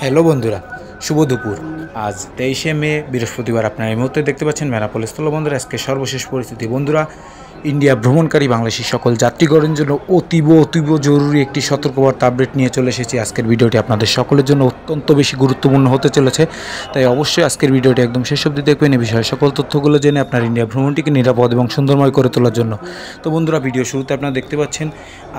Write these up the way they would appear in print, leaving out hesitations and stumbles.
Hello বন্ধুরা, শুভ দুপুর। আজ 23শে মে বৃহস্পতিবার। আপনারা এই মুহূর্তে দেখতে পাচ্ছেন বেনাপোল স্থলবন্দরে আজকে সর্বশেষ পরিস্থিতি। বন্ধুরা, ইন্ডিয়া ভ্রমণকারী বাংলাদেশি সকল যাত্রীগণের জন্য অতীব জরুরি একটি সতর্কবার্তা আপডেট নিয়ে চলে এসেছি। আজকের ভিডিওটি আপনাদের সকলের জন্য অত্যন্ত বেশি গুরুত্বপূর্ণ হতে চলেছে, তাই অবশ্যই আজকের ভিডিওটি একদম শেষ অবধি দেখবেন। এই বিষয়ে সকল তথ্যগুলো জেনে আপনার ইন্ডিয়া ভ্রমণটিকে নিরাপদ এবং সুন্দরময় করে তোলার জন্য। তো বন্ধুরা, ভিডিও শুরুতে আপনারা দেখতে পাচ্ছেন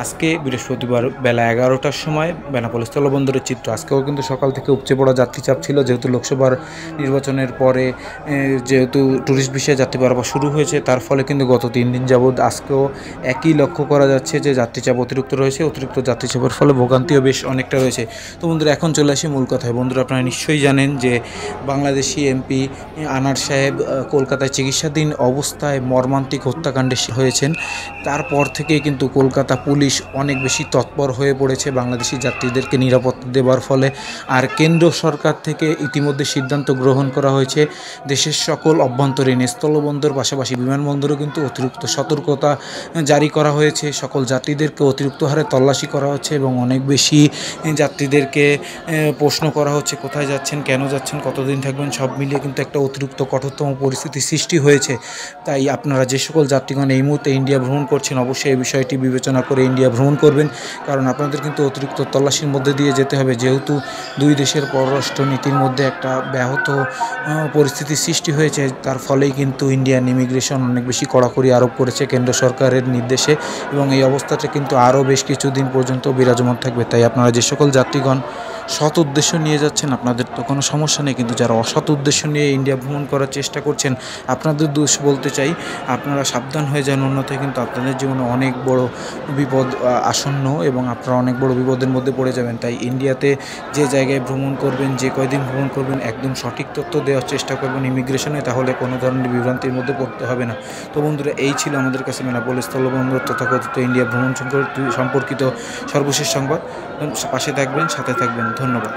আজকে বৃহস্পতিবার বেলা 11টার সময় বেনাপোল স্থলবন্দরের চিত্র। আজকেও কিন্তু সকাল থেকে উপচে পড়া যাত্রী চাপ ছিল, যেহেতু লোকসভার নির্বাচনের পরে যেহেতু ট্যুরিস্ট ভিসায় যাত্রী বাড়ানো শুরু হয়েছে, তার ফলে কিন্তু গত 3 দিন যাবৎ আজকেও একই লক্ষ্য করা যাচ্ছে যে যাত্রী চাপ অতিরিক্ত রয়েছে। অতিরিক্ত যাত্রী চাপের ফলে ভোগান্তিও বেশ অনেকটা রয়েছে। তো বন্ধুরা, এখন চলে আসি মূল কথায়। বন্ধুরা, আপনারা নিশ্চয়ই জানেন যে বাংলাদেশি এমপি আনার সাহেব কলকাতায় চিকিৎসাধীন অবস্থায় মর্মান্তিক হত্যাকাণ্ডে হয়েছেন। তারপর থেকেই কিন্তু কলকাতা পুলিশ অনেক বেশি তৎপর হয়ে পড়েছে বাংলাদেশি যাত্রীদেরকে নিরাপত্তা দেওয়ার ফলে। আর কেন্দ্র সরকার থেকে ইতিমধ্যে সিদ্ধান্ত গ্রহণ করা হয়েছে দেশের সকল অভ্যন্তরীণ স্থলবন্দর পাশাপাশি বিমানবন্দরেও কিন্তু অতিরিক্ত সতর্কতা জারি করা হয়েছে। সকল যাত্রীদেরকে অতিরিক্ত হারে তল্লাশি করা হচ্ছে এবং অনেক বেশি যাত্রীদেরকে প্রশ্ন করা হচ্ছে কোথায় যাচ্ছেন, কেন যাচ্ছেন, কতদিন থাকবেন। সব মিলিয়ে কিন্তু একটা অতিরিক্ত কঠোরতম পরিস্থিতি সৃষ্টি হয়েছে। তাই আপনারা যে সকল যাত্রীগণ এই মুহূর্তে ইন্ডিয়া ভ্রমণ করছেন, অবশ্যই এই বিষয়টি বিবেচনা করে ইন্ডিয়া ভ্রমণ করবেন, কারণ আপনাদের কিন্তু অতিরিক্ত তল্লাশির মধ্যে দিয়ে যেতে হবে। যেহেতু দুই দেশের পররাষ্ট্র নীতির মধ্যে একটা ব্যাহত পরিস্থিতি সৃষ্টি হয়েছে, তার ফলেই কিন্তু ইন্ডিয়ান ইমিগ্রেশন অনেক বেশি কড়াকড়ি আরোপ করেছে কেন্দ্র সরকারের নির্দেশে, এবং এই অবস্থাটা কিন্তু আরও বেশ কিছুদিন পর্যন্ত বিরাজমান থাকবে। তাই আপনারা যে সকল যাত্রীগণ সৎ উদ্দেশ্য নিয়ে যাচ্ছেন, আপনাদের তো কোনো সমস্যা নেই, কিন্তু যারা অসৎ উদ্দেশ্য নিয়ে ইন্ডিয়া ভ্রমণ করার চেষ্টা করছেন, আপনাদের দোষ বলতে চাই, আপনারা সাবধান হয়ে যান, অন্যথায় কিন্তু আপনাদের জীবনে অনেক বড় বিপদ আসন্ন এবং আপনারা অনেক বড় বিপদের মধ্যে পড়ে যাবেন। তাই ইন্ডিয়াতে যে জায়গায় ভ্রমণ করবেন, যে কয়দিন ভ্রমণ করবেন, একদম সঠিক তথ্য দেওয়ার চেষ্টা করবেন ইমিগ্রেশনে, তাহলে কোনো ধরনের বিভ্রান্তির মধ্যে পড়তে হবে না। তো বন্ধুরা, এই ছিল আমাদের কাছে বেনাপোল স্থলবন্দর তথাকথিত ইন্ডিয়া ভ্রমণ সম্পর্কিত সর্বশেষ সংবাদ। পাশে থাকবেন, সাথে থাকবেন। ধন্যবাদ।